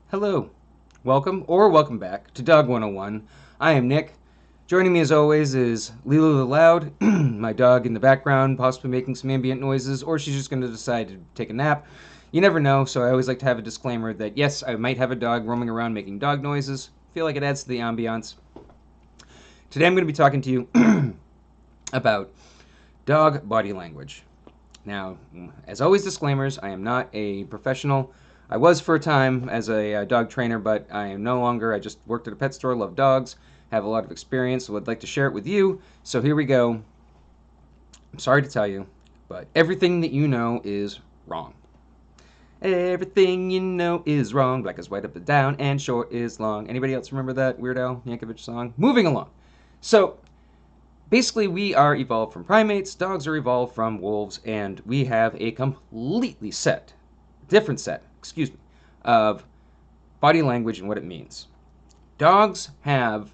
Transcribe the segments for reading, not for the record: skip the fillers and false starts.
Hello, welcome back to Dog 101. I am Nick. Joining me as always is Lilo the Loud, my dog in the background, possibly making some ambient noises, or she's just going to decide to take a nap. You never know, so I always like to have a disclaimer that yes, I might have a dog roaming around making dog noises. Feel like it adds to the ambiance. Today I'm going to be talking to you about dog body language. Now, as always, disclaimers, I am not a professional. I was for a time as a dog trainer, but I am no longer. I just worked at a pet store, love dogs, have a lot of experience, so I'd like to share it with you. So here we go. I'm sorry to tell you, but everything that you know is wrong. Everything you know is wrong. Black is white up and down, and short is long. Anybody else remember that Weird Al Yankovic song? Moving along. So, basically, we are evolved from primates, dogs are evolved from wolves, and we have a completely different set, of body language and what it means. Dogs have,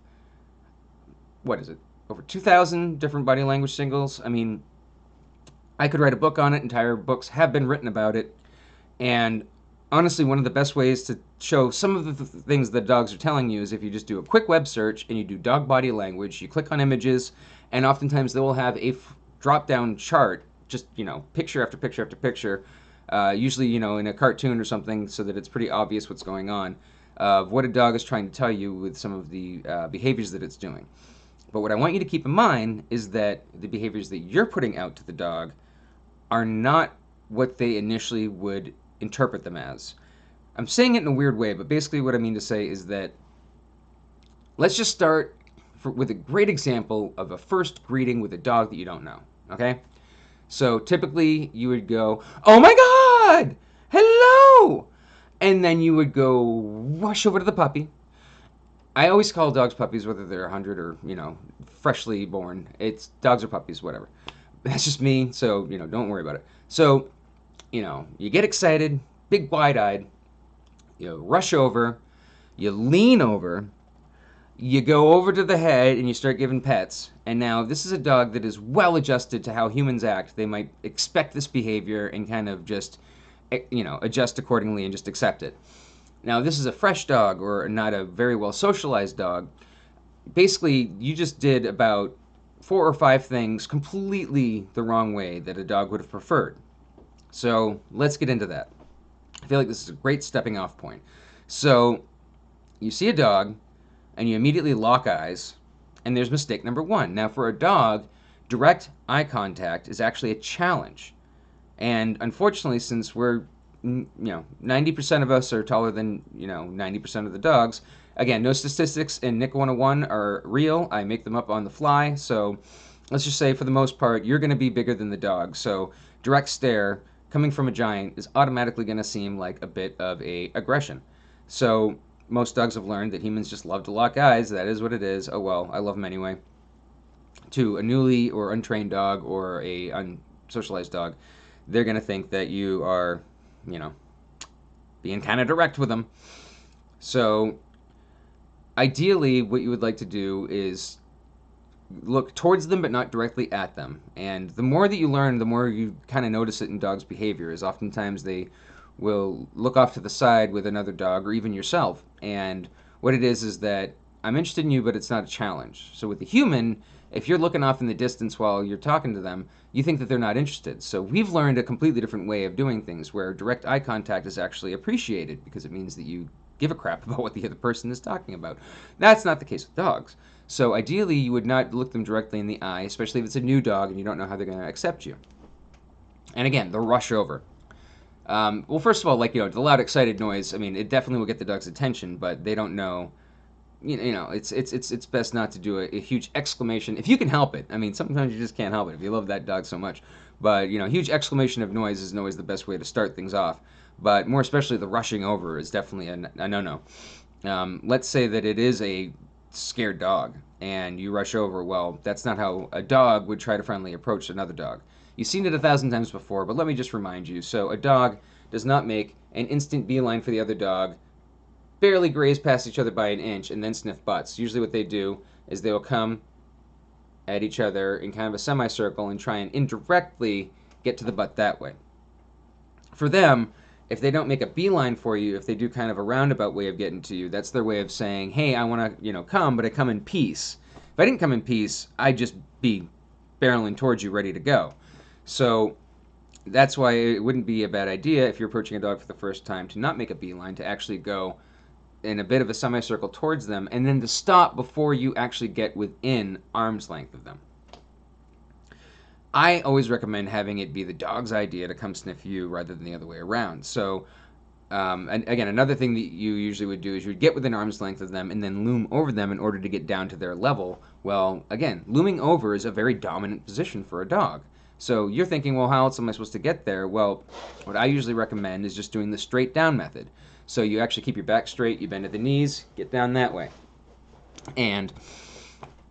what is it, over 2,000 different body language singles. I mean, I could write a book on it. Entire books have been written about it. And honestly, one of the best ways to show some of the things that dogs are telling you is if you just do a quick web search and you do dog body language, you click on images, and oftentimes they will have a drop down chart, just, picture after picture after picture, usually, in a cartoon or something, so that it's pretty obvious what's going on, of what a dog is trying to tell you with some of the behaviors that it's doing. But what I want you to keep in mind is that the behaviors that you're putting out to the dog are not what they initially would interpret them as. I'm saying it in a weird way, but basically what I mean to say is that let's just start with a great example of a first greeting with a dog that you don't know, okay? So typically you would go, "Oh my God! Hello!" And then you would go rush over to the puppy. I always call dogs puppies, whether they're 100 or, freshly born. It's dogs or puppies, whatever. That's just me, so, don't worry about it. So, you get excited, big wide eyed, you rush over, you lean over, you go over to the head and you start giving pets. And now this is a dog that is well adjusted to how humans act. They might expect this behavior and kind of just, adjust accordingly and just accept it. Now, this is a fresh dog or not a very well socialized dog. Basically, you just did about 4 or 5 things completely the wrong way that a dog would have preferred. So let's get into that. I feel like this is a great stepping off point. So you see a dog and you immediately lock eyes, and there's mistake number one. Now, for a dog, direct eye contact is actually a challenge. And unfortunately, since we're 90% of us are taller than 90% of the dogs. Again, no statistics in Nick 101 are real. I make them up on the fly. So let's just say for the most part, you're going to be bigger than the dog. So direct stare coming from a giant is automatically going to seem like a bit of a aggression. So most dogs have learned that humans just love to lock eyes. That is what it is. Oh well, I love them anyway. To a newly or untrained dog or a unsocialized dog, they're going to think that you are, you know, being kind of direct with them. So ideally, what you would like to do is look towards them but not directly at them. And the more that you learn, the more you kind of notice it in dogs' behavior. Is oftentimes they will look off to the side with another dog or even yourself. And what it is that I'm interested in you, but it's not a challenge. So with the human, if you're looking off in the distance while you're talking to them, you think that they're not interested. So we've learned a completely different way of doing things where direct eye contact is actually appreciated because it means that you give a crap about what the other person is talking about. That's not the case with dogs. So ideally, you would not look them directly in the eye, especially if it's a new dog and you don't know how they're going to accept you. And again, the rush over. Well, first of all, the loud, excited noise. I mean, it definitely will get the dog's attention, but they don't know. It's best not to do a huge exclamation if you can help it. I mean, sometimes you just can't help it if you love that dog so much. But huge exclamation of noise isn't always the best way to start things off. But more especially, the rushing over is definitely a no-no. Let's say that it is a scared dog and you rush over. Well, that's not how a dog would try to friendly approach another dog. You've seen it 1,000 times before, but let me just remind you. So a dog does not make an instant beeline for the other dog, barely graze past each other by an inch, and then sniff butts. Usually what they do is they will come at each other in kind of a semicircle and try and indirectly get to the butt that way. For them, if they don't make a beeline for you, if they do kind of a roundabout way of getting to you, that's their way of saying, hey, I want to, come, but I come in peace. If I didn't come in peace, I'd just be barreling towards you, ready to go. So that's why it wouldn't be a bad idea if you're approaching a dog for the first time to not make a beeline, to actually go in a bit of a semicircle towards them, and then to stop before you actually get within arm's length of them. I always recommend having it be the dog's idea to come sniff you rather than the other way around. So, and again, another thing that you usually would do is you'd get within arm's length of them and then loom over them in order to get down to their level. Well, again, looming over is a very dominant position for a dog. So you're thinking, well, how else am I supposed to get there? Well, what I usually recommend is just doing the straight down method. So you actually keep your back straight, you bend at the knees, get down that way. And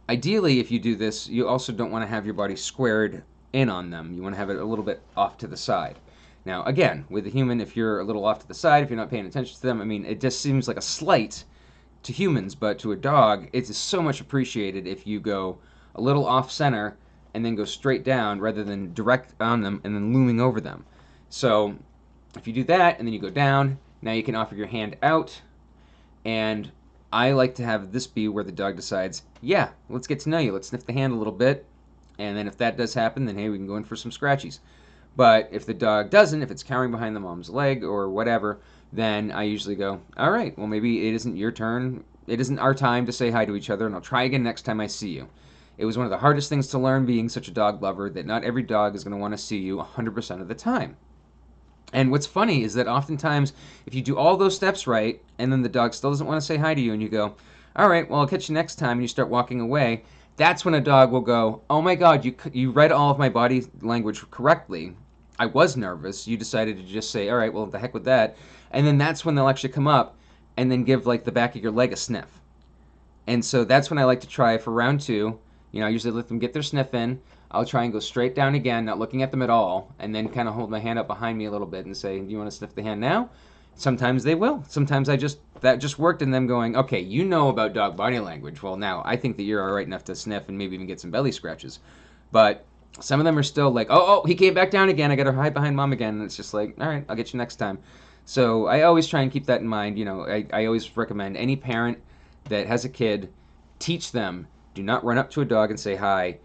ideally, if you do this, you also don't want to have your body squared in on them. You want to have it a little bit off to the side. Now, again, with a human, if you're a little off to the side, if you're not paying attention to them, I mean, it just seems like a slight to humans, but to a dog, it's so much appreciated if you go a little off center and then go straight down rather than direct on them and then looming over them. So if you do that and then you go down, now you can offer your hand out, and I like to have this be where the dog decides, yeah, let's get to know you. Let's sniff the hand a little bit, and then if that does happen, then hey, we can go in for some scratchies. But if the dog doesn't, if it's cowering behind the mom's leg or whatever, then I usually go, all right, well, maybe it isn't your turn. It isn't our time to say hi to each other, and I'll try again next time I see you. It was one of the hardest things to learn being such a dog lover, that not every dog is going to want to see you 100% of the time. And what's funny is that oftentimes, if you do all those steps right, and then the dog still doesn't want to say hi to you, and you go, all right, well, I'll catch you next time, and you start walking away, that's when a dog will go, oh my God, you read all of my body language correctly. I was nervous. You decided to just say, all right, well, the heck with that. And then that's when they'll actually come up and then give like the back of your leg a sniff. And so that's when I like to try for round two. I usually let them get their sniff in. I'll try and go straight down again, not looking at them at all, and then kind of hold my hand up behind me a little bit and say, do you want to sniff the hand now? Sometimes they will. Sometimes that just worked in them going, okay, you know about dog body language. Well, now I think that you're all right enough to sniff and maybe even get some belly scratches. But some of them are still like, oh, he came back down again. I got to hide behind mom again. And it's just like, all right, I'll get you next time. So I always try and keep that in mind. I always recommend any parent that has a kid, teach them, do not run up to a dog and say hi.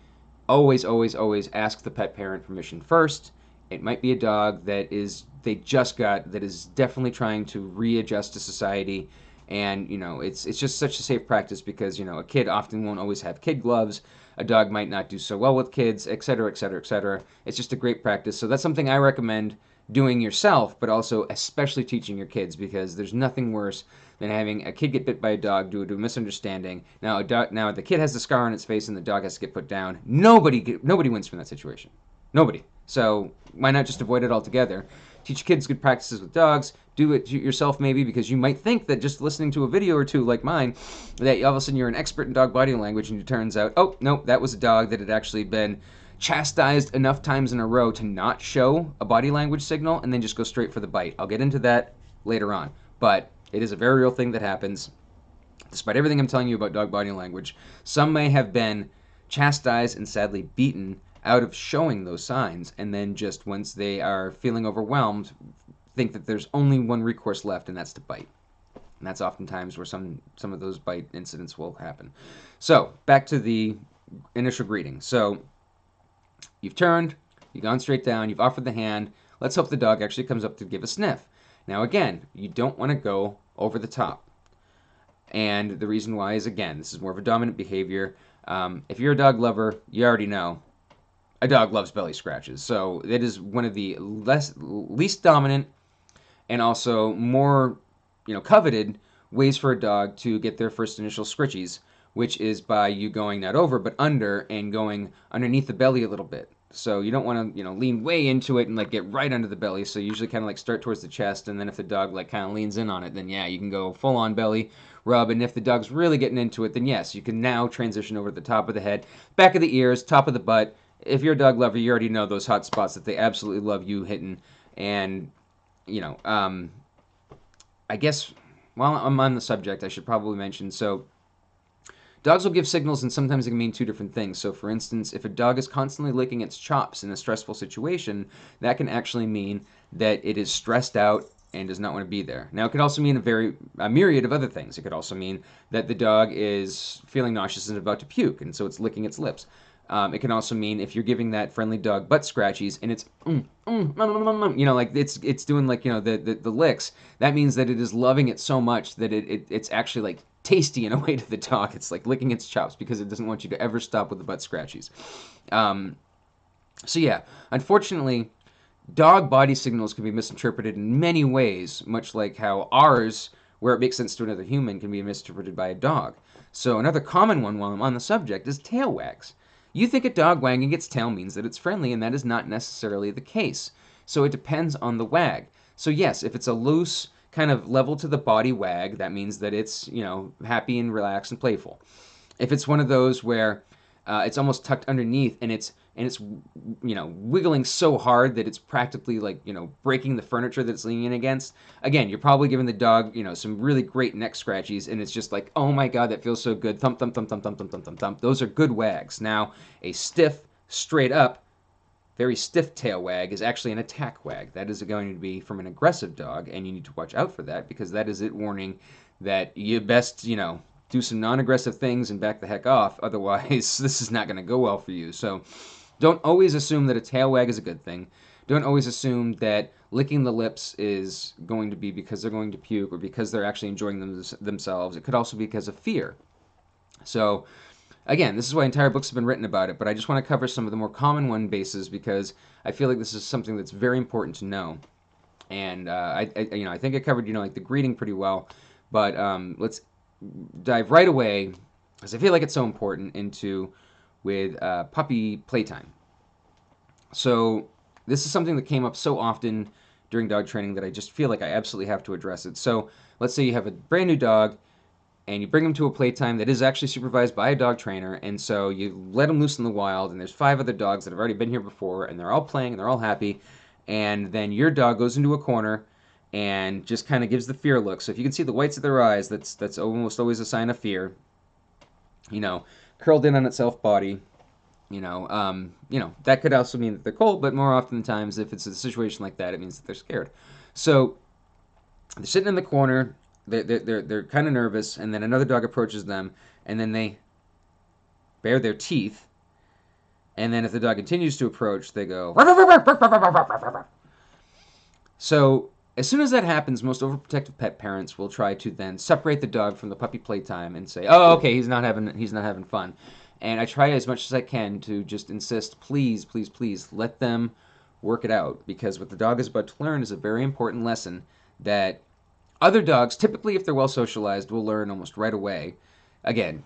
Always, always, always ask the pet parent permission first. It might be a dog that is definitely trying to readjust to society, and it's just such a safe practice because a kid often won't always have kid gloves. A dog might not do so well with kids, etc., etc., etc. It's just a great practice. So that's something I recommend doing yourself, but also especially teaching your kids, because there's nothing worse than having a kid get bit by a dog due to a misunderstanding. Now, the kid has the scar on its face and the dog has to get put down. Nobody wins from that situation. Nobody. So why not just avoid it altogether? Teach kids good practices with dogs. Do it yourself maybe, because you might think that just listening to a video or two like mine, that all of a sudden you're an expert in dog body language, and it turns out, oh, no, that was a dog that had actually been chastised enough times in a row to not show a body language signal and then just go straight for the bite. I'll get into that later on. But it is a very real thing that happens. Despite everything I'm telling you about dog body language, some may have been chastised and sadly beaten out of showing those signs, and then just once they are feeling overwhelmed, think that there's only one recourse left, and that's to bite. And that's oftentimes where some of those bite incidents will happen. So back to the initial greeting. So you've turned, you've gone straight down, you've offered the hand. Let's hope the dog actually comes up to give a sniff. Now again, you don't want to go over the top. And the reason why is, again, this is more of a dominant behavior. If you're a dog lover, you already know a dog loves belly scratches. So it is one of the least dominant and also more coveted ways for a dog to get their first initial scritchies, which is by you going not over but under and going underneath the belly a little bit. So you don't want to lean way into it and like get right under the belly. So you usually kind of like start towards the chest, and then if the dog like kind of leans in on it, then yeah, you can go full on belly rub. And if the dog's really getting into it, then yes, you can now transition over to the top of the head, back of the ears, top of the butt. If you're a dog lover, you already know those hot spots that they absolutely love you hitting. And I guess while I'm on the subject, I should probably mention, so dogs will give signals, and sometimes it can mean two different things. So for instance, if a dog is constantly licking its chops in a stressful situation, that can actually mean that it is stressed out and does not want to be there. Now, it could also mean a myriad of other things. It could also mean that the dog is feeling nauseous and about to puke, and so it's licking its lips. It can also mean if you're giving that friendly dog butt scratchies and it's like it's doing like the licks. That means that it is loving it so much that it's actually like tasty in a way to the dog. It's like licking its chops because it doesn't want you to ever stop with the butt scratchies. So yeah, unfortunately, dog body signals can be misinterpreted in many ways, much like how ours, where it makes sense to another human, can be misinterpreted by a dog. So another common one while I'm on the subject is tail wags. You think a dog wagging its tail means that it's friendly, and that is not necessarily the case. So it depends on the wag. So yes, if it's a loose, kind of level to the body wag, that means that it's, happy and relaxed and playful. If it's one of those where it's almost tucked underneath and it's wiggling so hard that it's practically like breaking the furniture that it's leaning against, again, you're probably giving the dog some really great neck scratchies, and it's just like, oh my god, that feels so good, thump thump thump thump thump thump thump thump thump. Those are good wags. Now a stiff, straight up, very stiff tail wag is actually an attack wag. That is going to be from an aggressive dog, and you need to watch out for that, because that is it warning that you best do some non-aggressive things and back the heck off. Otherwise, this is not going to go well for you. So don't always assume that a tail wag is a good thing. Don't always assume that licking the lips is going to be because they're going to puke or because they're actually enjoying themselves. It could also be because of fear. So again, this is why entire books have been written about it, but I just want to cover some of the more common bases because I feel like this is something that's very important to know. And I think I covered like the greeting pretty well, but let's dive right away, because I feel like it's so important, into with puppy playtime. So this is something that came up so often during dog training that I just feel like I absolutely have to address it. So let's say you have a brand new dog and you bring him to a playtime that is actually supervised by a dog trainer, and so you let him loose in the wild, and there's 5 other dogs that have already been here before, and they're all playing and they're all happy, and then your dog goes into a corner and just kind of gives the fear look. So if you can see the whites of their eyes, that's almost always a sign of fear. Curled in on itself body. That could also mean that they're cold, but more often times, if it's a situation like that, it means that they're scared. So they're sitting in the corner. They're kind of nervous, and then another dog approaches them, and then they bare their teeth, and then if the dog continues to approach, they go. So as soon as that happens, most overprotective pet parents will try to then separate the dog from the puppy playtime and say, "Oh, okay, he's not having fun." And I try as much as I can to just insist, please, please, please, let them work it out, because what the dog is about to learn is a very important lesson that other dogs, typically if they're well socialized, will learn almost right away. Again,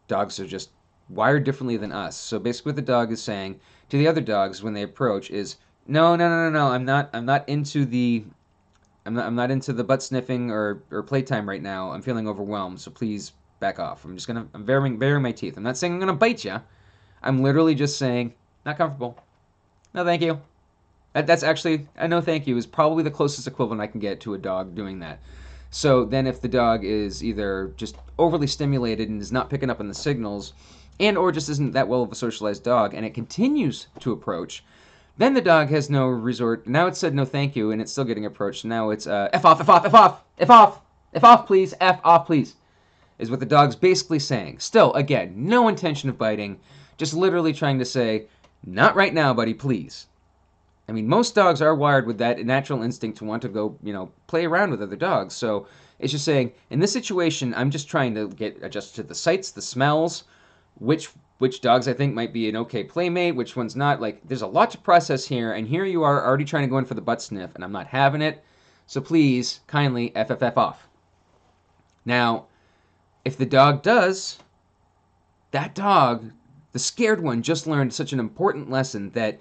dogs are just wired differently than us. So basically what the dog is saying to the other dogs when they approach is, no, no, no, no, no, I'm not into the butt sniffing or playtime right now. I'm feeling overwhelmed, so please back off. I'm baring my teeth. I'm not saying I'm gonna bite you. I'm literally just saying, not comfortable. No, thank you. That's actually, a no thank you is probably the closest equivalent I can get to a dog doing that. So then if the dog is either just overly stimulated and is not picking up on the signals, and or just isn't that well of a socialized dog, and it continues to approach, then the dog has no resort. Now it's said no thank you, and it's still getting approached. Now it's F off, F off, F off, F off, F off, please, F off, please, is what the dog's basically saying. Still, again, no intention of biting, just literally trying to say, not right now, buddy, please. I mean, most dogs are wired with that natural instinct to want to go, play around with other dogs. So it's just saying, in this situation, I'm just trying to get adjusted to the sights, the smells, which dogs I think might be an okay playmate, which one's not. Like, there's a lot to process here, and here you are already trying to go in for the butt sniff, and I'm not having it. So please, kindly, FFF off. Now, if the dog does, that dog, the scared one, just learned such an important lesson that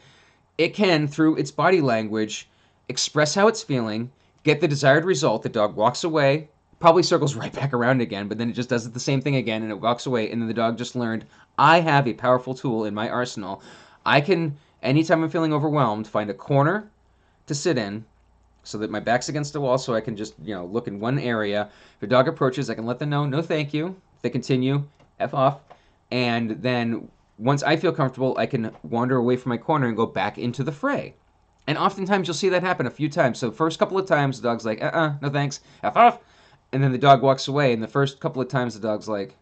it can, through its body language, express how it's feeling, get the desired result. The dog walks away, probably circles right back around again, but then it just does the same thing again, and it walks away, and then the dog just learned, I have a powerful tool in my arsenal. I can, anytime I'm feeling overwhelmed, find a corner to sit in so that my back's against the wall, so I can just, look in one area. If a dog approaches, I can let them know, no thank you. If they continue, F off. And then once I feel comfortable, I can wander away from my corner and go back into the fray. And oftentimes you'll see that happen a few times. So first couple of times the dog's like, no thanks, F off. And then the dog walks away. And the first couple of times the dog's like,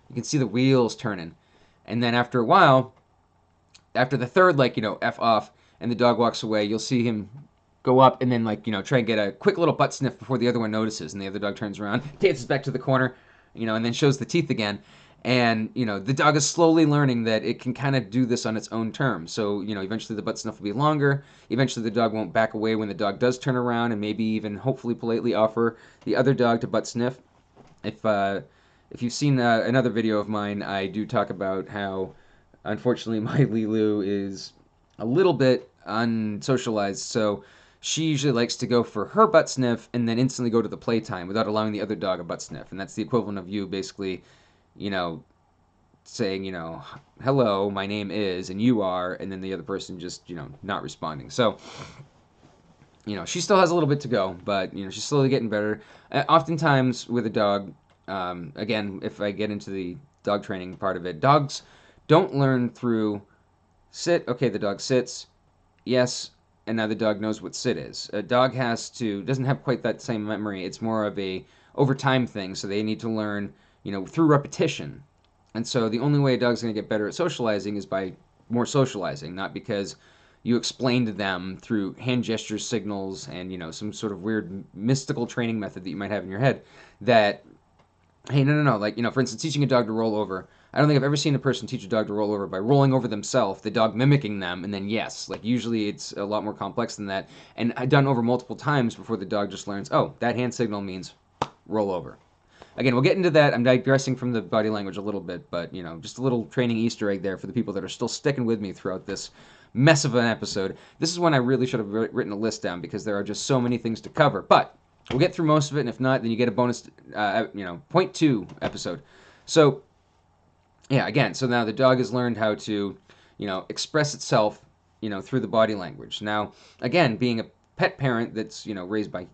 you can see the wheels turning. And then after a while, after the third, like, F off, and the dog walks away, you'll see him go up and then, like, try and get a quick little butt sniff before the other one notices. And the other dog turns around, dances back to the corner, and then shows the teeth again. And, the dog is slowly learning that it can kind of do this on its own terms. So, eventually the butt sniff will be longer. Eventually the dog won't back away when the dog does turn around, and maybe even hopefully politely offer the other dog to butt sniff. If you've seen another video of mine, I do talk about how, unfortunately, my Lilu is a little bit unsocialized. So she usually likes to go for her butt sniff and then instantly go to the playtime without allowing the other dog a butt sniff. And that's the equivalent of you basically, saying, hello, my name is, and you are, and then the other person just, not responding. So, she still has a little bit to go, but, she's slowly getting better. Oftentimes with a dog, again, if I get into the dog training part of it, dogs don't learn through sit, okay, the dog sits, yes, and now the dog knows what sit is. A dog doesn't have quite that same memory. It's more of a over time thing, so they need to learn, through repetition. And so the only way a dog's going to get better at socializing is by more socializing, not because you explain to them through hand gestures, signals, and, some sort of weird mystical training method that you might have in your head that, hey, no. Like, for instance, teaching a dog to roll over. I don't think I've ever seen a person teach a dog to roll over by rolling over themselves, the dog mimicking them, and then yes. Like, usually it's a lot more complex than that. And I've done over multiple times before the dog just learns, oh, that hand signal means roll over. Again, we'll get into that. I'm digressing from the body language a little bit, but, just a little training Easter egg there for the people that are still sticking with me throughout this mess of an episode. This is when I really should have written a list down because there are just so many things to cover. But we'll get through most of it, and if not, then you get a bonus, point 2 episode. So, yeah, again, so now the dog has learned how to, express itself, through the body language. Now, again, being a pet parent that's, raised by,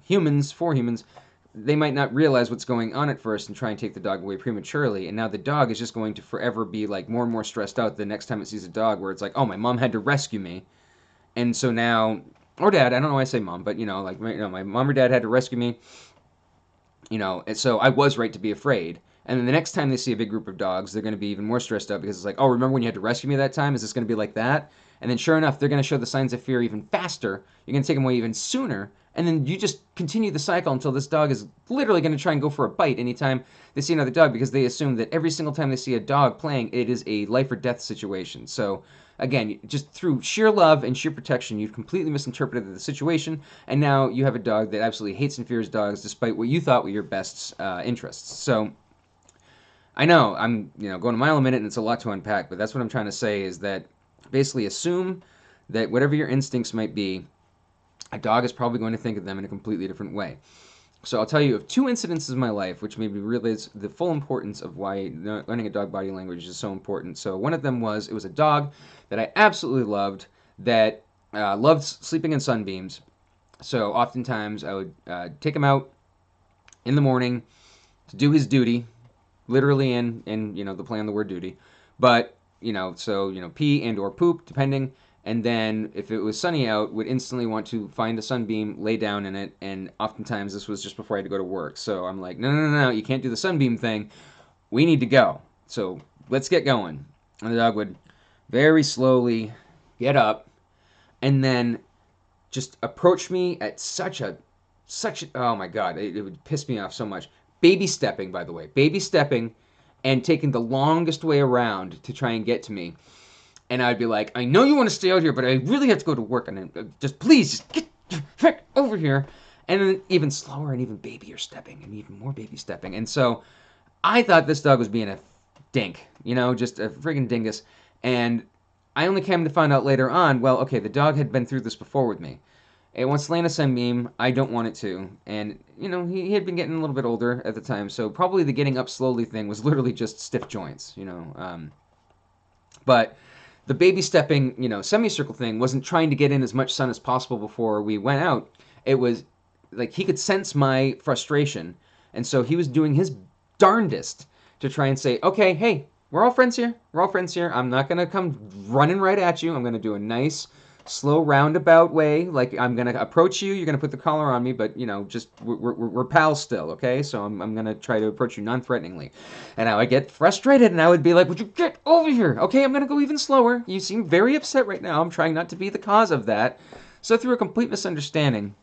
humans, for humans, they might not realize what's going on at first and try and take the dog away prematurely. And now the dog is just going to forever be, like, more and more stressed out the next time it sees a dog where it's like, oh, my mom had to rescue me. And so now, or dad, I don't know why I say mom, but, like, my mom or dad had to rescue me, and so I was right to be afraid. And then the next time they see a big group of dogs, they're going to be even more stressed out because it's like, oh, remember when you had to rescue me that time? Is this going to be like that? And then sure enough, they're going to show the signs of fear even faster. You're going to take them away even sooner. And then you just continue the cycle until this dog is literally going to try and go for a bite anytime they see another dog because they assume that every single time they see a dog playing, it is a life or death situation. So again, just through sheer love and sheer protection, you've completely misinterpreted the situation, and now you have a dog that absolutely hates and fears dogs despite what you thought were your best interests. So I know I'm going a mile a minute and it's a lot to unpack, but that's what I'm trying to say is that basically assume that whatever your instincts might be, a dog is probably going to think of them in a completely different way. So I'll tell you of 2 incidences in my life which made me realize the full importance of why learning a dog body language is so important. So one of them it was a dog that I absolutely loved that loved sleeping in sunbeams. So oftentimes I would take him out in the morning to do his duty, literally in the play on the word duty, but pee and or poop depending. And then if it was sunny out, would instantly want to find a sunbeam, lay down in it, and oftentimes this was just before I had to go to work. So I'm like, no, you can't do the sunbeam thing. We need to go. So let's get going. And the dog would very slowly get up and then just approach me at oh my God, it would piss me off so much. Baby stepping, by the way. Baby stepping and taking the longest way around to try and get to me. And I'd be like, I know you want to stay out here, but I really have to go to work. And then please, just get over here. And then even slower and even babier stepping and even more baby stepping. And so I thought this dog was being a dink, just a friggin' dingus. And I only came to find out later on, well, okay, the dog had been through this before with me. It wants to lay in a sunbeam. I don't want it to. And, he had been getting a little bit older at the time. So probably the getting up slowly thing was literally just stiff joints, But the baby stepping, semicircle thing wasn't trying to get in as much sun as possible before we went out. It was like he could sense my frustration. And so he was doing his darndest to try and say, okay, hey, we're all friends here. We're all friends here. I'm not going to come running right at you. I'm going to do a nice, slow roundabout way. Like I'm gonna approach you, you're gonna put the collar on me, but just we're pals still, okay? So I'm gonna try to approach you non-threateningly. And now I get frustrated, and I would be like, "Would you get over here?" Okay, I'm gonna go even slower. You seem very upset right now. I'm trying not to be the cause of that. So through a complete misunderstanding,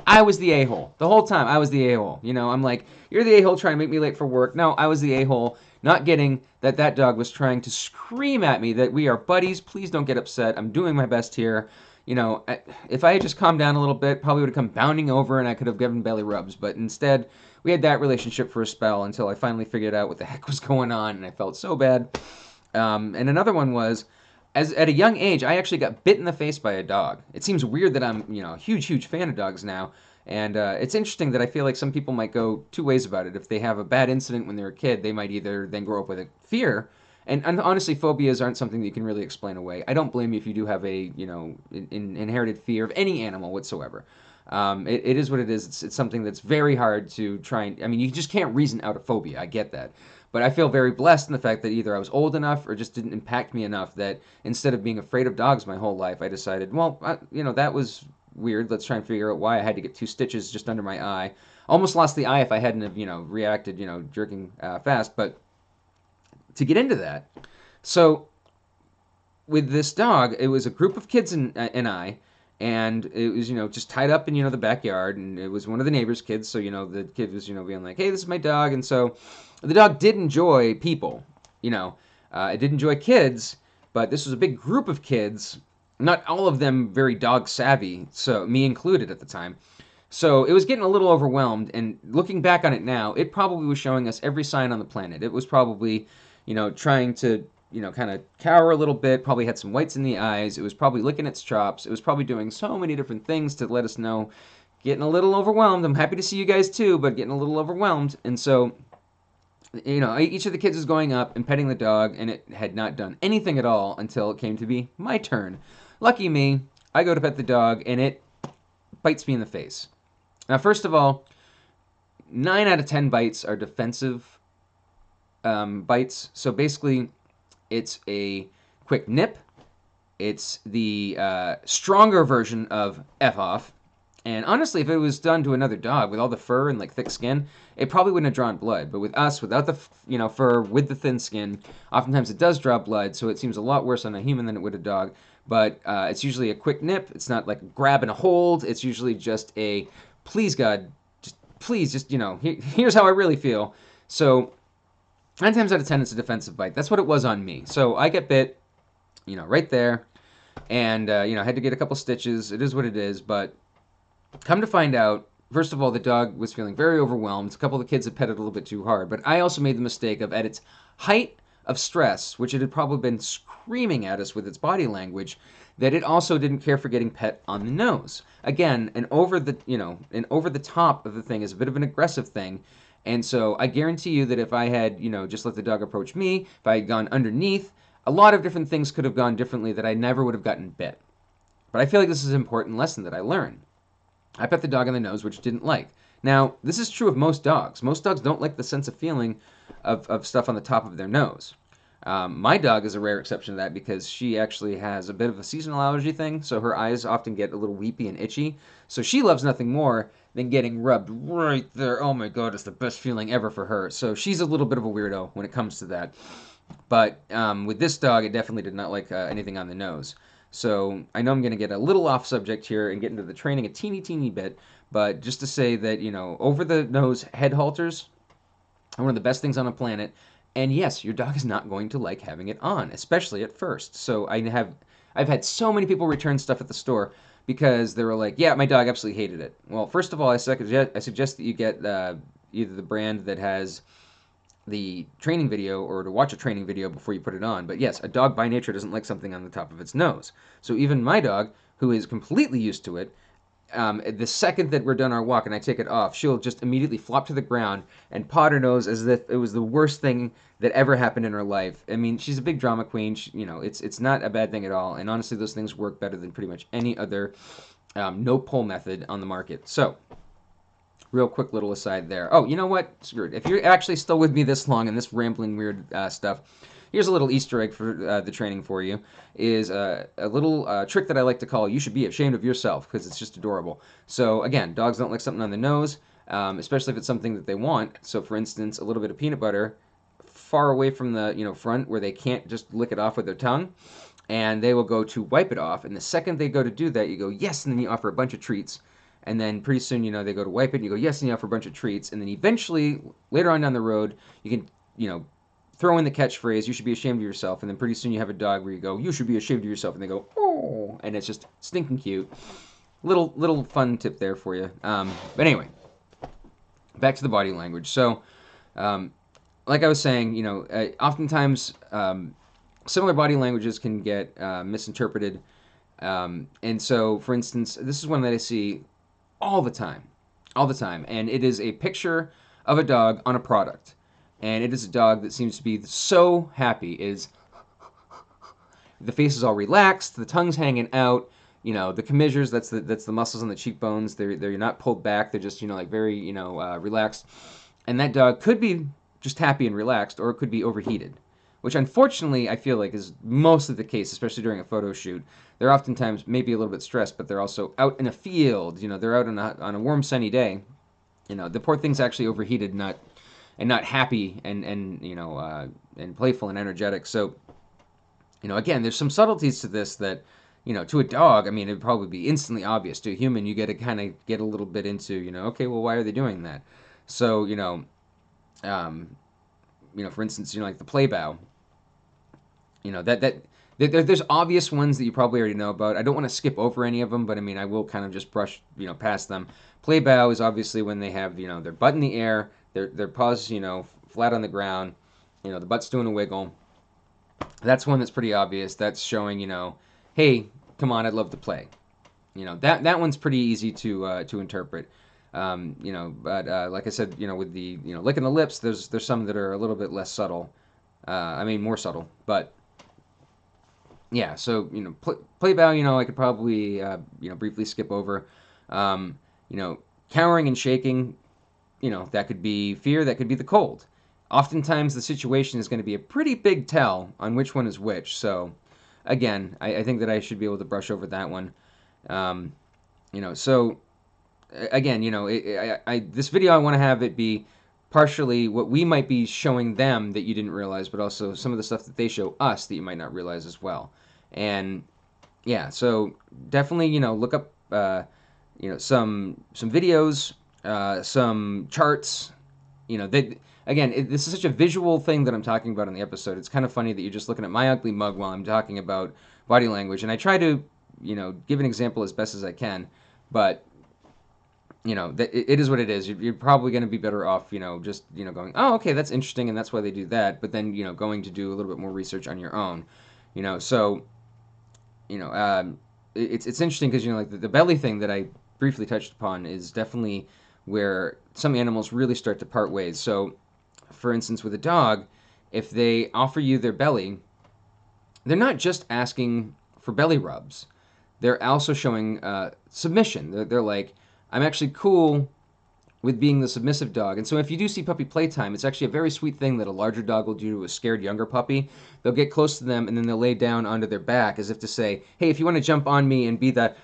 I was the a-hole. The whole time, I was the a-hole. I'm like, you're the a-hole trying to make me late for work. No, I was the a-hole, not getting that dog was trying to scream at me that we are buddies. Please don't get upset. I'm doing my best here. If I had just calmed down a little bit, probably would have come bounding over and I could have given belly rubs. But instead, we had that relationship for a spell until I finally figured out what the heck was going on, and I felt so bad. And another one was, at a young age, I actually got bit in the face by a dog. It seems weird that I'm, a huge fan of dogs now. And it's interesting that I feel like some people might go two ways about it. If they have a bad incident when they're a kid, they might either then grow up with a fear. And honestly, phobias aren't something that you can really explain away. I don't blame you if you do have a, inherited fear of any animal whatsoever. It is what it is. It's something that's very hard to try and. I mean, you just can't reason out a phobia. I get that. But I feel very blessed in the fact that either I was old enough or just didn't impact me enough that instead of being afraid of dogs my whole life, I decided, well, that was weird. Let's try and figure out why I had to get 2 stitches just under my eye. Almost lost the eye if I hadn't have, reacted, jerking fast. But to get into that, so with this dog, it was a group of kids and I, and it was just tied up in the backyard, and it was one of the neighbors' kids. So the kid was being like, "Hey, this is my dog," and so the dog did enjoy people. It did enjoy kids, but this was a big group of kids. Not all of them very dog savvy, so me included at the time. So it was getting a little overwhelmed, and looking back on it now, it probably was showing us every sign on the planet. It was probably, trying to, kind of cower a little bit, probably had some whites in the eyes. It was probably licking its chops. It was probably doing so many different things to let us know, getting a little overwhelmed. I'm happy to see you guys too, but getting a little overwhelmed. And so, each of the kids was going up and petting the dog, and it had not done anything at all until it came to be my turn. Lucky me, I go to pet the dog, and it bites me in the face. Now, first of all, 9 out of 10 bites are defensive bites. So basically, it's a quick nip. It's the stronger version of F off. And honestly, if it was done to another dog with all the fur and like thick skin, it probably wouldn't have drawn blood. But with us, without the fur, with the thin skin, oftentimes it does draw blood. So it seems a lot worse on a human than it would a dog. But it's usually a quick nip. It's not like grab and a hold. It's usually just a please God, please just here's how I really feel. So 9 times out of 10, it's a defensive bite. That's what it was on me. So I get bit, right there, and I had to get a couple stitches. It is what it is, but come to find out, first of all, the dog was feeling very overwhelmed. A couple of the kids had petted a little bit too hard, but I also made the mistake of, at its height of stress, which it had probably been screaming at us with its body language, that it also didn't care for getting pet on the nose. Again, an over the top of the thing is a bit of an aggressive thing. And so I guarantee you that if I had, just let the dog approach me, if I had gone underneath, a lot of different things could have gone differently that I never would have gotten bit. But I feel like this is an important lesson that I learned. I pet the dog on the nose, which it didn't like. Now, this is true of most dogs. Most dogs don't like the sense of feeling of stuff on the top of their nose. My dog is a rare exception to that because she actually has a bit of a seasonal allergy thing, so her eyes often get a little weepy and itchy. So she loves nothing more than getting rubbed right there. Oh my God, it's the best feeling ever for her. So she's a little bit of a weirdo when it comes to that. But with this dog, it definitely did not like anything on the nose. So I know I'm going to get a little off subject here and get into the training a teeny bit, but just to say that, over the nose head halters are one of the best things on the planet. And yes, your dog is not going to like having it on, especially at first. So I've had so many people return stuff at the store because they were like, yeah, my dog absolutely hated it. Well, first of all, I suggest that you get either the brand that has the training video or to watch a training video before you put it on. But yes, a dog by nature doesn't like something on the top of its nose. So even my dog, who is completely used to it, the second that we're done our walk and I take it off, she'll just immediately flop to the ground and paw her nose as if it was the worst thing that ever happened in her life. I mean, she's a big drama queen. It's not a bad thing at all. And honestly, those things work better than pretty much any other no pull method on the market. So, real quick little aside there. Oh, you know what? Screw it. If you're actually still with me this long and this rambling weird stuff, here's a little Easter egg for the training for you, is a little trick that I like to call "you should be ashamed of yourself" because it's just adorable. So again, dogs don't like something on the nose, especially if it's something that they want. So for instance, a little bit of peanut butter far away from the front where they can't just lick it off with their tongue, and they will go to wipe it off. And the second they go to do that, you go yes, and then you offer a bunch of treats. And then pretty soon, they go to wipe it, and you go yes, and you offer a bunch of treats. And then eventually, later on down the road, you can throw in the catchphrase, "You should be ashamed of yourself." And then pretty soon you have a dog where you go, "You should be ashamed of yourself," and they go, "Oh," and it's just stinking cute. Little fun tip there for you. But anyway, back to the body language. So, like I was saying, oftentimes similar body languages can get misinterpreted. And so, for instance, this is one that I see all the time, and it is a picture of a dog on a product, and it is a dog that seems to be so happy. The face is all relaxed, the tongue's hanging out, the commissures, that's the muscles on the cheekbones. They're not pulled back. They're just like very relaxed, and that dog could be just happy and relaxed, or it could be overheated, which unfortunately I feel like is mostly the case, especially during a photo shoot. They're oftentimes maybe a little bit stressed, but they're also out in a field. They're out on a warm, sunny day. The poor thing's actually overheated, not happy and playful and energetic. So, again, there's some subtleties to this that, to a dog, I mean, it'd probably be instantly obvious. To a human, you get to kind of get a little bit into, okay, well, why are they doing that? So, for instance, like the play bow. There's obvious ones that you probably already know about. I don't want to skip over any of them, but I mean, I will kind of just brush, past them. Play bow is obviously when they have, their butt in the air, their paws, flat on the ground, the butt's doing a wiggle. That's one that's pretty obvious. That's showing, hey, come on, I'd love to play. That one's pretty easy to interpret. But like I said, with the licking the lips, there's some that are a little bit less subtle. More subtle, but yeah. So play bow, I could probably briefly skip over. Cowering and shaking, that could be fear, that could be the cold. Oftentimes, the situation is going to be a pretty big tell on which one is which. So, again, I think that I should be able to brush over that one. So again, this video, I want to have it be partially what we might be showing them that you didn't realize, but also some of the stuff that they show us that you might not realize as well. And yeah, so definitely, look up, some videos, some charts. This is such a visual thing that I'm talking about in the episode. It's kind of funny that you're just looking at my ugly mug while I'm talking about body language, and I try to, give an example as best as I can, but it is what it is. You're probably going to be better off, just, going, oh, okay, that's interesting, and that's why they do that. But then, going to do a little bit more research on your own, So, it's interesting because, like the belly thing that I briefly touched upon is definitely where some animals really start to part ways. So, for instance, with a dog, if they offer you their belly, they're not just asking for belly rubs. They're also showing submission. They're like, I'm actually cool with being the submissive dog. And so if you do see puppy playtime, it's actually a very sweet thing that a larger dog will do to a scared younger puppy. They'll get close to them and then they'll lay down onto their back as if to say, hey, if you want to jump on me and be the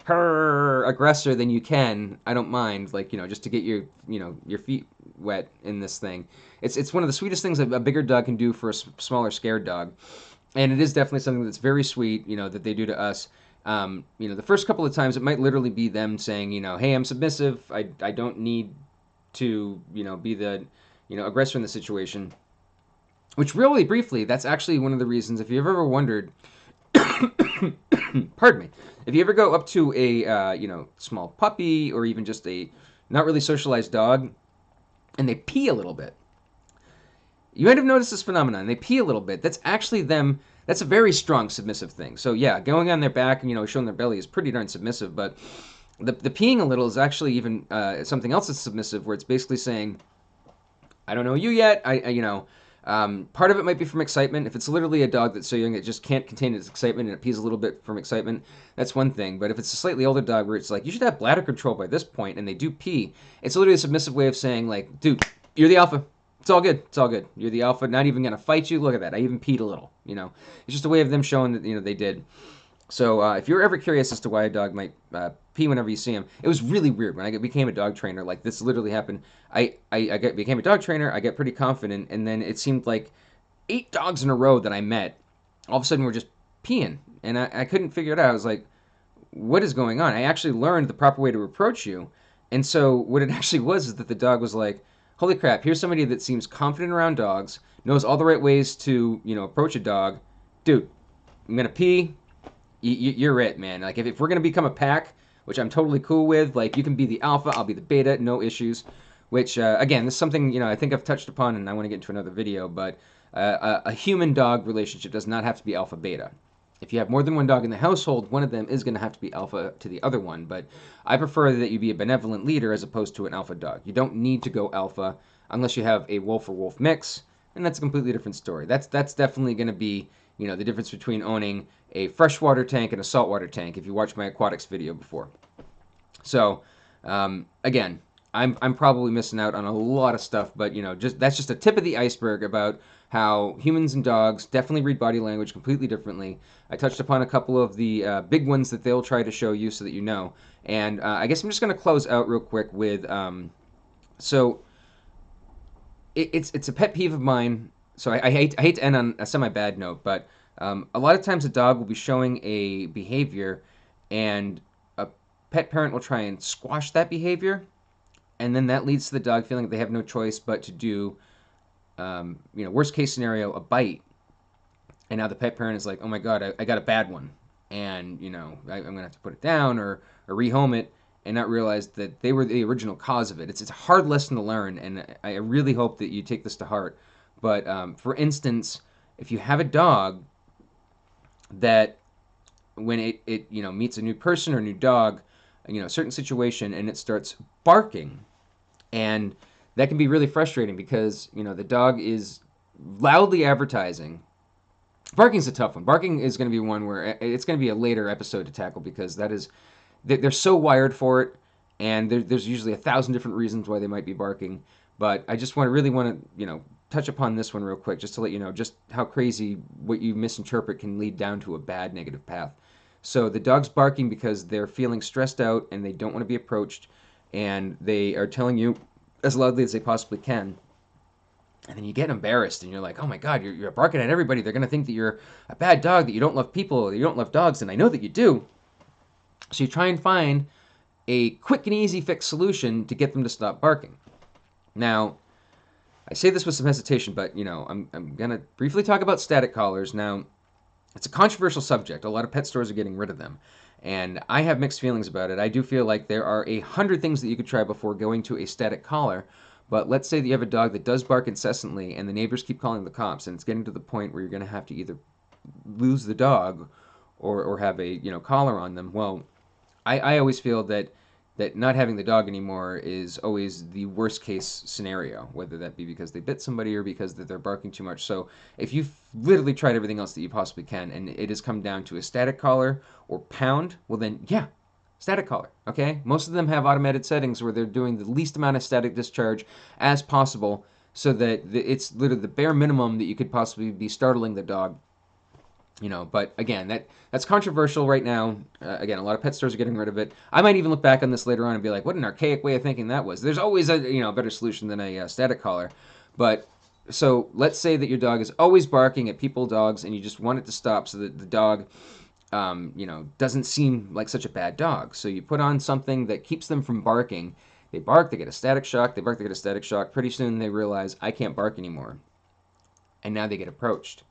aggressor, then you can. I don't mind, just to get your feet wet in this thing. It's one of the sweetest things that a bigger dog can do for a smaller scared dog. And it is definitely something that's very sweet, that they do to us. The first couple of times it might literally be them saying, hey, I'm submissive. I don't need to, be the, aggressor in the situation. Which really briefly, that's actually one of the reasons, if you've ever wondered, pardon me, if you ever go up to a, small puppy or even just a not really socialized dog and they pee a little bit, you might have noticed this phenomenon. They pee a little bit. That's actually them. That's a very strong submissive thing. So yeah, going on their back and showing their belly is pretty darn submissive. But the peeing a little is actually even something else that's submissive, where it's basically saying, I don't know you yet. Part of it might be from excitement. If it's literally a dog that's so young it just can't contain its excitement and it pees a little bit from excitement, that's one thing. But if it's a slightly older dog where it's like, you should have bladder control by this point, and they do pee, it's literally a submissive way of saying, like, dude, you're the alpha. It's all good. It's all good. You're the alpha. Not even gonna fight you. Look at that. I even peed a little. It's just a way of them showing that they did. So if you're ever curious as to why a dog might pee whenever you see him, it was really weird when I became a dog trainer. Like this literally happened. Became a dog trainer. I got pretty confident, and then it seemed like 8 dogs in a row that I met, all of a sudden were just peeing, and I couldn't figure it out. I was like, what is going on? I actually learned the proper way to approach you, and so what it actually was is that the dog was like, holy crap, here's somebody that seems confident around dogs, knows all the right ways to approach a dog. Dude, I'm gonna pee. You're it, man. Like if we're gonna become a pack, which I'm totally cool with, like you can be the alpha, I'll be the beta, no issues. Which again, this is something I think I've touched upon, and I want to get into another video. But a human dog relationship does not have to be alpha beta. If you have more than one dog in the household, one of them is going to have to be alpha to the other one. But I prefer that you be a benevolent leader as opposed to an alpha dog. You don't need to go alpha unless you have a wolf or wolf mix, and that's a completely different story. That's definitely going to be the difference between owning a freshwater tank and a saltwater tank. If you watched my aquatics video before, so again, I'm probably missing out on a lot of stuff, but that's just a tip of the iceberg about how humans and dogs definitely read body language completely differently. I touched upon a couple of the big ones that they'll try to show you so that you know. And I guess I'm just going to close out real quick with so it's a pet peeve of mine. So I hate to end on a semi bad note, but a lot of times a dog will be showing a behavior, and a pet parent will try and squash that behavior, and then that leads to the dog feeling that they have no choice but to do, worst case scenario, a bite. And now the pet parent is like, oh my God, I got a bad one. And, I'm going to have to put it down or rehome it, and not realize that they were the original cause of it. It's a hard lesson to learn, and I really hope that you take this to heart. But for instance, if you have a dog that when it meets a new person or a new dog, a certain situation, and it starts barking, and that can be really frustrating because the dog is loudly advertising. Barking's a tough one. Barking is going to be one where it's going to be a later episode to tackle, because they're so wired for it, and there's usually 1,000 different reasons why they might be barking. But I just really want to touch upon this one real quick, just to let you know just how crazy what you misinterpret can lead down to a bad negative path. So the dog's barking because they're feeling stressed out and they don't want to be approached, and they are telling you as loudly as they possibly can. And then you get embarrassed and you're like, oh my God, you're barking at everybody. They're going to think that you're a bad dog, that you don't love people, that you don't love dogs, and I know that you do. So you try and find a quick and easy fix solution to get them to stop barking. Now, I say this with some hesitation, but I'm going to briefly talk about static collars. Now, it's a controversial subject. A lot of pet stores are getting rid of them, and I have mixed feelings about it. I do feel like there are 100 things that you could try before going to a static collar. But let's say that you have a dog that does bark incessantly, and the neighbors keep calling the cops, and it's getting to the point where you're going to have to either lose the dog or have a collar on them. Well, I always feel that not having the dog anymore is always the worst case scenario, whether that be because they bit somebody or because that they're barking too much. So if you've literally tried everything else that you possibly can, and it has come down to a static collar or pound, well then, yeah, static collar, okay? Most of them have automated settings where they're doing the least amount of static discharge as possible, so that it's literally the bare minimum that you could possibly be startling the dog. But again, that's controversial right now. Again, a lot of pet stores are getting rid of it. I might even look back on this later on and be like, what an archaic way of thinking that was. There's always a better solution than a static collar. But so let's say that your dog is always barking at people, dogs, and you just want it to stop so that the dog doesn't seem like such a bad dog. So you put on something that keeps them from barking. They bark, they get a static shock, they bark, they get a static shock. Pretty soon they realize, I can't bark anymore. And now they get approached.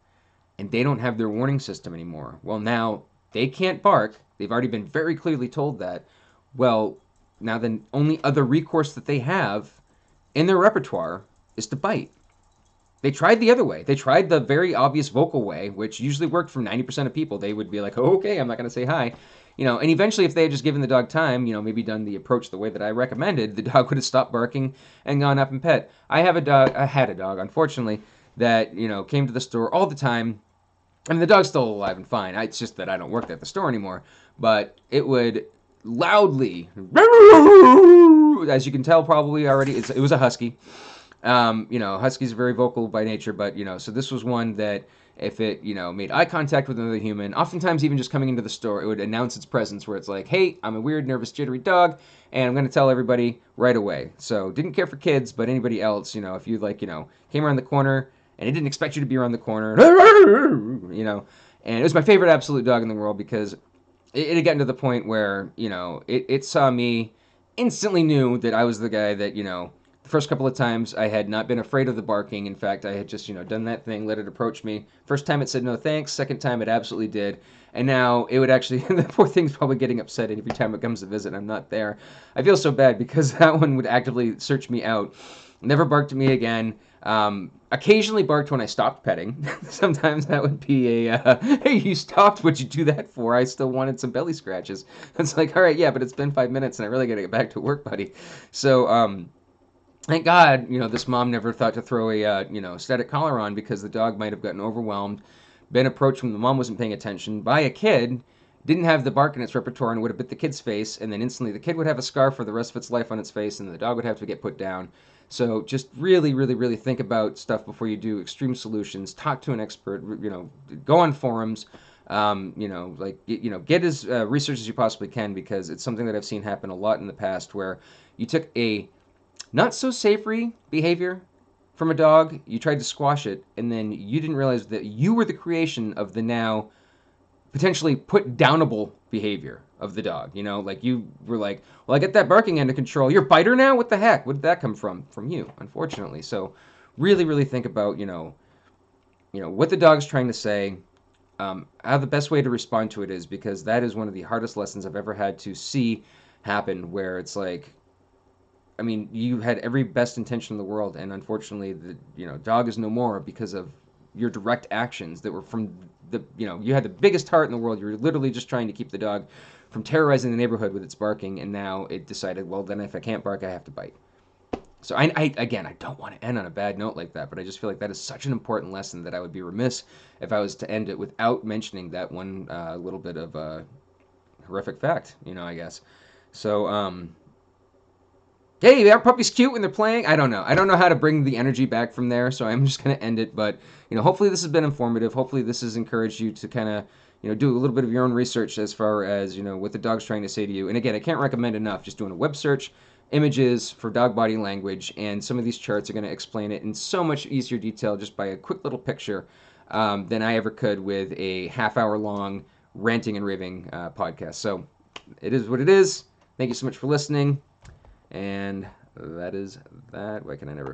And they don't have their warning system anymore. Well, now they can't bark. They've already been very clearly told that. Well, now the only other recourse that they have in their repertoire is to bite. They tried the other way. They tried the very obvious vocal way, which usually worked for 90% of people. They would be like, oh, okay, I'm not going to say hi. And eventually if they had just given the dog time, maybe done the approach the way that I recommended, the dog would have stopped barking and gone up and pet. I had a dog, unfortunately, that, came to the store all the time. I mean, the dog's still alive and fine. It's just that I don't work at the store anymore. But it would loudly, as you can tell probably already, it was a husky. Huskies are very vocal by nature, but so this was one that if it made eye contact with another human, oftentimes even just coming into the store, it would announce its presence, where it's like, hey, I'm a weird, nervous, jittery dog, and I'm going to tell everybody right away. So didn't care for kids, but anybody else, if you came around the corner and it didn't expect you to be around the corner, and it was my favorite absolute dog in the world because it had gotten to the point where it saw me, instantly knew that I was the guy that the first couple of times I had not been afraid of the barking. In fact, I had just done that thing, let it approach me. First time it said no thanks. Second time it absolutely did. And now it would actually, the poor thing's probably getting upset every time it comes to visit and I'm not there. I feel so bad because that one would actively search me out. Never barked at me again. Occasionally barked when I stopped petting. Sometimes that would be hey, you stopped. What'd you do that for? I still wanted some belly scratches. It's like, all right, yeah, but it's been 5 minutes and I really got to get back to work, buddy. So, thank God, this mom never thought to throw a, static collar on because the dog might have gotten overwhelmed, been approached when the mom wasn't paying attention by a kid, didn't have the bark in its repertoire and would have bit the kid's face, and then instantly the kid would have a scar for the rest of its life on its face, and the dog would have to get put down. So just really, really, really think about stuff before you do extreme solutions. Talk to an expert. Go on forums. Get as research as you possibly can because it's something that I've seen happen a lot in the past where you took a not so savory behavior from a dog, you tried to squash it, and then you didn't realize that you were the creation of the now potentially put downable behavior of the dog. Like you were like, well, I get that barking under control. You're a biter now? What the heck? What did that come from? From you, unfortunately. So really, really think about, what the dog's trying to say, how the best way to respond to it is, because that is one of the hardest lessons I've ever had to see happen where it's like, I mean, you had every best intention in the world, and unfortunately, the dog is no more because of your direct actions that were from you had the biggest heart in the world. You were literally just trying to keep the dog from terrorizing the neighborhood with its barking, and now it decided, well, then if I can't bark, I have to bite. So again, I don't want to end on a bad note like that, but I just feel like that is such an important lesson that I would be remiss if I was to end it without mentioning that one little bit of horrific fact, I guess. So, hey, that puppy's cute when they're playing. I don't know. I don't know how to bring the energy back from there, so I'm just going to end it. But, hopefully this has been informative. Hopefully this has encouraged you to kind of, do a little bit of your own research as far as, what the dog's trying to say to you. And again, I can't recommend enough just doing a web search, images for dog body language, and some of these charts are going to explain it in so much easier detail just by a quick little picture than I ever could with a half-hour long ranting and raving podcast. So it is what it is. Thank you so much for listening. And that is that. Why can I never